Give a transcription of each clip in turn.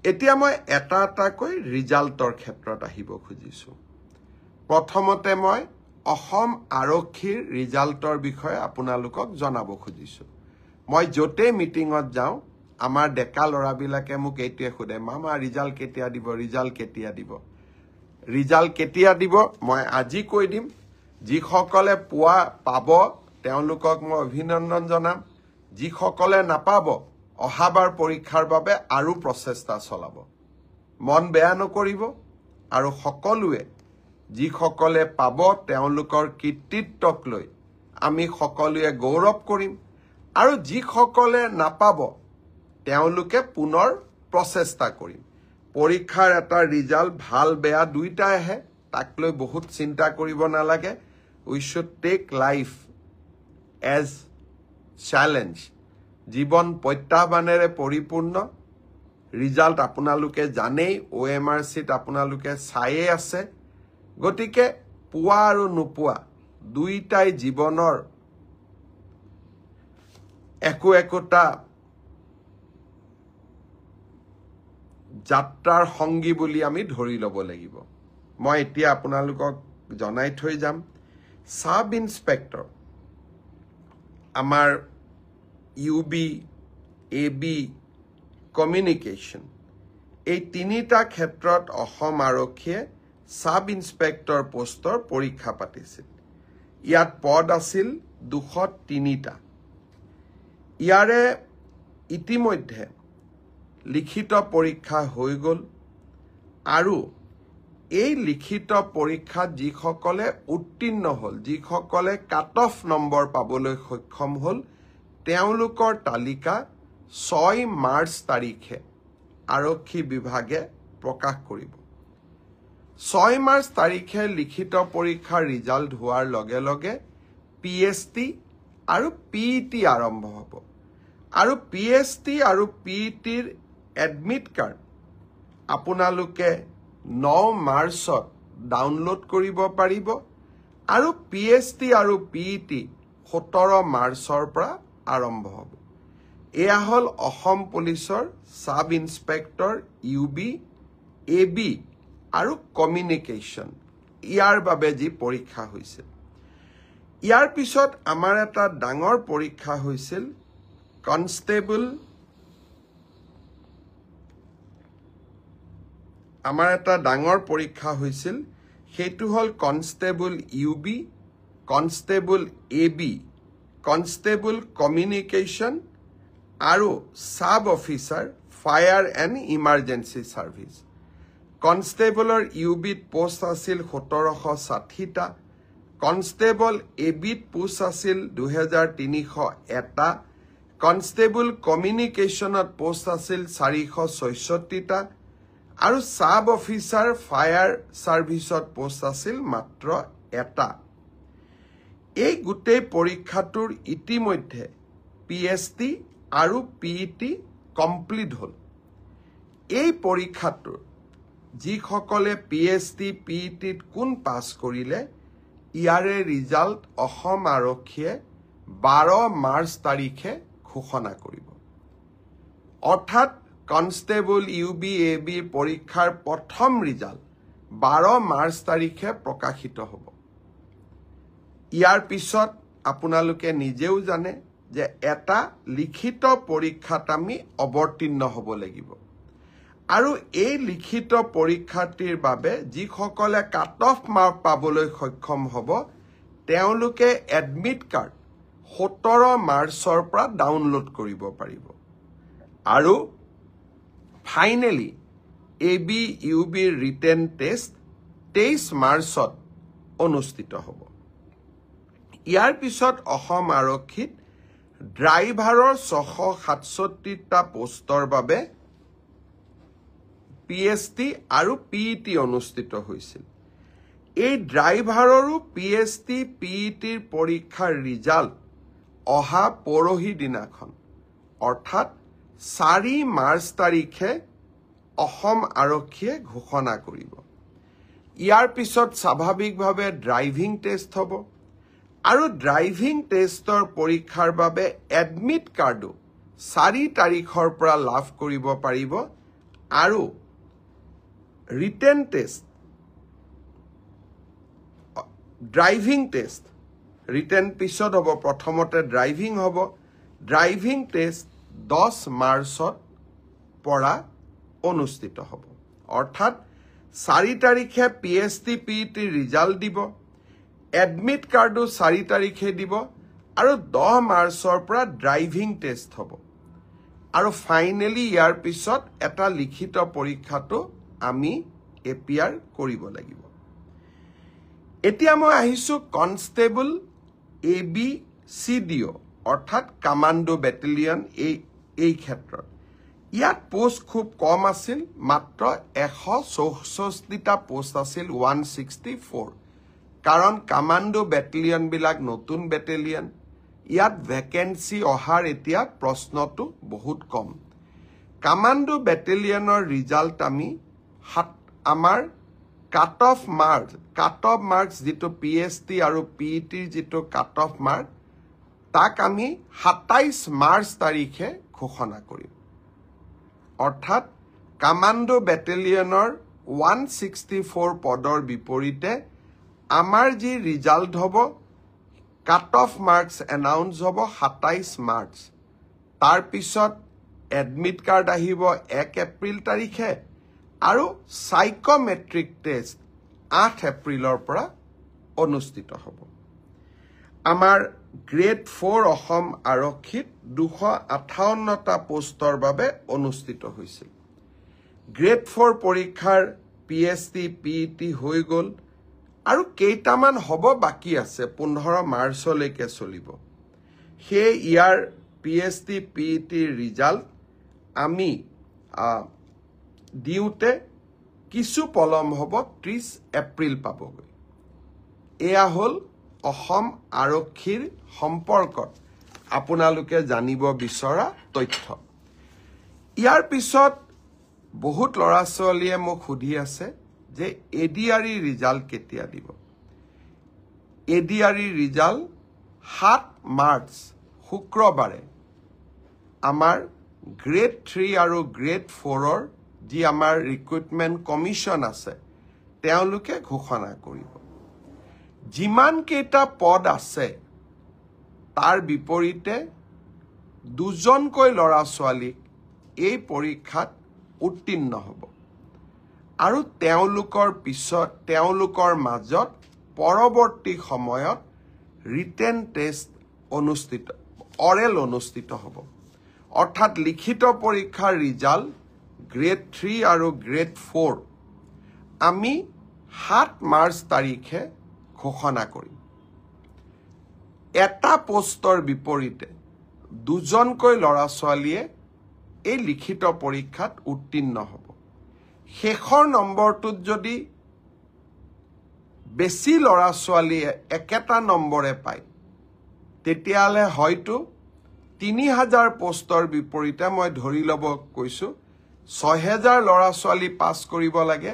এতিয়া মই এটা এটাকৈ ৰিজাল্টৰ ক্ষেত্ৰত আহিব খুজিছো প্ৰথমতে মই অসম আৰক্ষীৰ ৰিজাল্টৰ বিষয়ে আপোনালোকক জনাব খুজিছো মই যতে মিটিংত যাওঁ আমাৰ ডেকা লৰাবিলাকে মোক এইটোৱে খুদে মামা ৰিজাল্ট কেতিয়া দিব ৰিজাল্ট কেতিয়া দিব মই আজি কৈ দিম যিসকলে পাব তেওঁলোকক মই অভিনন্দন জনাম যিসকলে নাপাব অহাবাৰ পৰীক্ষাৰ বাবে আৰু প্ৰচেষ্টা চলাব মন বেয়া নকৰিব আৰু সকলোৱে যিসকলে পাব তেওঁলোকৰ কৃতিত্বক লৈ আমি সকলোৱে গৌৰৱ কৰিম আৰু যিসকলে নাপাব তেওঁলোকে পুনৰ প্ৰচেষ্টা কৰিম পৰীক্ষাৰ এটা ৰিজাল্ট ভাল বেয়া দুইটা আহে তাক লৈ বহুত চিন্তা কৰিব নালাগে we should take life as challenge জীৱন প্ৰত্যাহ্বানেৰে পৰিপূৰ্ণ ৰিজাল্ট আপোনালোকে জানেই OMRCত আপোনালোকে চাইয়ে আছে গতিকে পোৱা আৰু নোপোৱা দুইটাই জীৱনৰ একোটা যাত্ৰাৰ সংগী বুলি আমি ধৰি ল'ব লাগিব মই এতিয়া আপোনালোকক জনাই থৈ যাম সাব ইন্সপেক্টৰ আমাৰ UB AB কমিউনিকেশ্যন এই তিনিটা ক্ষেত্ৰত অসম আৰক্ষীয়ে সাব ইন্সপেক্টৰ পোষ্টৰ পৰীক্ষা পাতিছিল ইয়াত পদ আছিল 203টা ইয়াৰে ইতিমধ্যে লিখিত পৰীক্ষা হৈ গ'ল আৰু এই লিখিত পৰীক্ষাত যিসকলে উত্তীৰ্ণ হ'ল যিসকলে কাট অফ নম্বৰ পাবলৈ সক্ষম হ'ল তেওঁলোকৰ তালিকা 6 মাৰ্চ তাৰিখে আৰক্ষী বিভাগে প্ৰকাশ কৰিব 6 মাৰ্চ তাৰিখে লিখিত পৰীক্ষাৰ ৰিজাল্ট হোৱাৰ লগে লগে PST আৰু PET আৰম্ভ হ'ব আৰু PST আৰু PETৰ এডমিট কাৰ্ড আপোনালোকে 9 মাৰ্চত ডাউনলোড কৰিব পাৰিব আৰু PST আৰু PET 17 মাৰ্চৰ পৰা আৰম্ভ হ'ব এয়া হ'ল অসম পুলিচৰ সাব ইন্সপেক্টৰ UB AB আৰু কমিউনিকেশ্যন ইয়াৰ বাবে যি পৰীক্ষা হৈছিল ইয়াৰ পিছত আমাৰ এটা ডাঙৰ পৰীক্ষা হৈছিল কনষ্টেবল আমাৰ এটা ডাঙৰ পৰীক্ষা হৈছিল হেতু হল constable UB constable AB constable communication আৰু sub officer fire and emergency service কনষ্টেবলৰ UBত পোষ্ট আছিল 1760টা কনষ্টেবল ABত পোষ্ট আছিল 2301টা কনষ্টেবল কমিউনিকেশ্যনত পোষ্ট আছিল 466টা আৰু সাব অফিচাৰ ফায়াৰ সাৰ্ভিসত পোষ্ট আছিল মাত্ৰ এটা এই গুটেই পৰীক্ষাটোৰ ইতিমধ্যে PST আৰু PET কমপ্লিট হ'ল এই পৰীক্ষাটোৰ যিসকলে PST PETত কোন পাছ কৰিলে ইয়াৰে ৰিজাল্ট অসম আৰক্ষীয়ে 12 মাৰ্চ তাৰিখে ঘোষণা কৰিব অৰ্থাৎ কনষ্টেবল UB AB পৰীক্ষাৰ প্ৰথম ৰিজাল্ট 12 মাৰ্চ তাৰিখে প্ৰকাশিত হ'ব ইয়াৰ পিছত আপোনালোকে নিজেও জানে যে এটা লিখিত পৰীক্ষাত আমি অৱতীৰ্ণ হ'ব লাগিব আৰু এই লিখিত পৰীক্ষাটিৰ বাবে যিসকলে কাট অফ মাৰ্ক পাবলৈ সক্ষম হ'ব তেওঁলোকে এডমিট কাৰ্ড 17 মাৰ্চৰ পৰা ডাউনলোড কৰিব পাৰিব আৰু finally AB UB written test 23 মাৰ্চত অনুষ্ঠিত হ'ব ইয়াৰ পিছত অসম আৰক্ষীত ড্ৰাইভাৰৰ 667টা পোষ্টৰ বাবে PST আৰু PET অনুষ্ঠিত হৈছিল এই ড্ৰাইভাৰৰো PST PETৰ পৰীক্ষাৰ ৰিজাল্ট অহা পৰহি দিনাখন অৰ্থাৎ 4 মাৰ্চ তাৰিখে অসম আৰক্ষীয়ে ঘোষণা কৰিব ইয়াৰ পিছত স্বাভাৱিকভাৱে ড্ৰাইভিং টেষ্ট হ'ব আৰু ড্ৰাইভিং টেষ্টৰ পৰীক্ষাৰ বাবে এডমিট কাৰ্ডো 4 তাৰিখৰ পৰা লাভ কৰিব পাৰিব আৰু written test driving test written পিছত হ'ব প্ৰথমতে ড্ৰাইভিং হ'ব ড্ৰাইভিং টেষ্ট 10 মাৰ্চত পৰা অনুষ্ঠিত হ'ব অৰ্থাৎ 4 তাৰিখে PST PET ৰিজাল্ট দিব এডমিট কাৰ্ডো 4 তাৰিখে দিব আৰু 10 মাৰ্চৰ পৰা ড্ৰাইভিং টেষ্ট হ'ব আৰু ফাইনেলি ইয়াৰ পিছত এটা লিখিত পৰীক্ষাটো আমি APR কৰিব লাগিব এতিয়া মই আহিছো কনষ্টেবল ABCDO অৰ্থাৎ কমান্ডো বেটেলিয়ন এই ক্ষেত্ৰত ইয়াত পোষ্ট খুব কম আছিল মাত্ৰ 164টা পোষ্ট আছিল 164 কাৰণ কমান্ডো বেটেলিয়ন বিলাক নতুন বেটেলিয়ন ইয়াত ভ্যাকেন্সি অহাৰ এতিয়া প্ৰশ্নটো বহুত কম কমান্ডো বেটেলিয়নৰ ৰিজাল্ট আমি আমাৰ কাট অফ মাৰ্কস যেটো PST আৰু PET যেটো কাট অফ মাৰ্ক তাক আমি 27 মাৰ্চ তাৰিখে ঘোষণা কৰিম অৰ্থাৎ কমান্ডো বেটেলিয়নৰ 164 পদৰ বিপৰীতে আমাৰ যি ৰিজাল্ট হ'ব কাট অফ মাৰ্কস এনাউন্স হ'ব 27 মাৰ্চ তাৰ পিছত এডমিট কাৰ্ড আহিব 1 এপ্ৰিল তাৰিখে আৰু সাইকোমেট্ৰিক টেষ্ট 8 এপ্ৰিলৰ পৰা অনুষ্ঠিত হ'ব আমাৰ গ্ৰেড 4 অসম আৰক্ষীত 258টা পোষ্টৰ বাবে অনুষ্ঠিত হৈছিল গ্ৰেড 4 পৰীক্ষাৰ PST PET হৈ গল আৰু কেইটামান হ'ব বাকি আছে 15 মাৰ্চলৈকে চলিব সেই ইয়াৰ PST PET ৰিজাল্ট আমি দিউতে কিছু পলম হ'ব 30 এপ্ৰিল পাবগৈ এয়া হল অসম আৰক্ষীৰ সম্পৰ্কত আপোনালোকে জানিব বিচৰা তথ্য ইয়াৰ পিছত বহুত লৰা ছোৱালীয়ে মোক সুধি আছে যে ADRE ৰিজাল্ট কেতিয়া দিব ADRE ৰিজাল্ট 7 মাৰ্চ শুক্ৰবাৰে আমাৰ গ্ৰেড 3 আৰু গ্ৰেড 4ৰ যি আমাৰ ৰিক্ৰুটমেন্ট কমিশন আছে তেওঁলোকে ঘোষণা কৰিব যিমান কেইটা পদ আছে তাৰ বিপৰীতে দুজনকৈ লৰা ছোৱালীক এই পৰীক্ষাত উত্তীৰ্ণ হ'ব আৰু তেওঁলোকৰ মাজত পৰৱৰ্তী সময়ত ৰিটেন টেষ্ট অৰেল অনুষ্ঠিত হ'ব অৰ্থাৎ লিখিত পৰীক্ষাৰ ৰিজাল্ট গ্ৰেড 3 আৰু গ্ৰেড 4 আমি 7 মাৰ্চ তাৰিখে ঘোষণা কৰিম এটা পোষ্টৰ বিপৰীতে দুজনকৈ লৰা ছোৱালীয়ে এই লিখিত পৰীক্ষাত উত্তীৰ্ণ হ'ব শেষৰ নম্বৰটোত যদি বেছি লৰা ছোৱালীয়ে একেটা নম্বৰে পায় তেতিয়ালে হয়তো 3000 পোষ্টৰ বিপৰীতে মই ধৰি লব কৈছো 6000 লৰা ছোৱালী পাস কৰিব লাগে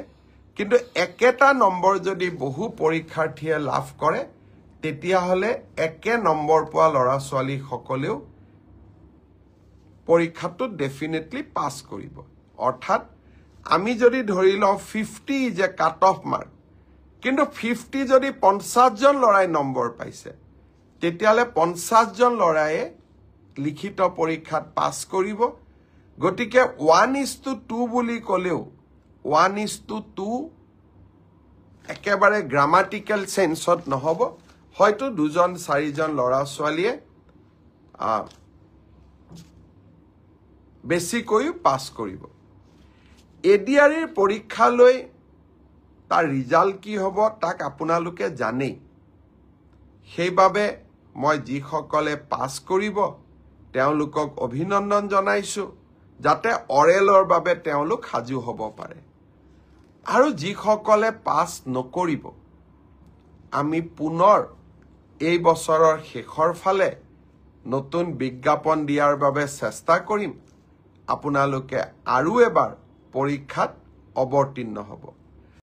কিন্তু একেটা নম্বৰ যদি বহু পৰীক্ষাৰ্থীয়ে লাভ কৰে তেতিয়া হলে একে নম্বৰ পোৱা লৰা ছোৱালী সকলেও পৰীক্ষাটো ডেফিনেটলি পাস কৰিব অৰ্থাৎ আমি যদি ধৰি লও 50 যে কাট অফ মাৰ্ক কিন্তু 50 যদি 50 জন লৰাই নম্বৰ পাইছে তেতিয়ালে 50 জন লৰাই লিখিত পৰীক্ষাত পাস কৰিব গতিকে 1:2 বুলি কলেও 1:2 একেবাৰে গ্ৰামাটিক্যাল সেন্সত নহব হয়তো দুজন চাৰিজন লৰা ছোৱালীয়ে বেছিকৈ পাস কৰিব ADRE পৰীক্ষালৈ তাৰ ৰিজাল্ট কি হ'ব তাক আপোনালোকে জানেই সেইবাবে মই যিসকলে পাস কৰিব তেওঁলোকক অভিনন্দন জনাইছো যাতে অৰেলৰ বাবে তেওঁলোক হাজু হ'ব পাৰে আৰু যিসকলে পাস নকৰিব আমি পুনৰ এই বছৰৰ শেষৰ ফালে নতুন বিজ্ঞাপন দিয়াৰ বাবে চেষ্টা কৰিম আপোনালোকে আৰু এবাৰ পৰীক্ষাত অৱতীৰ্ণ হ'ব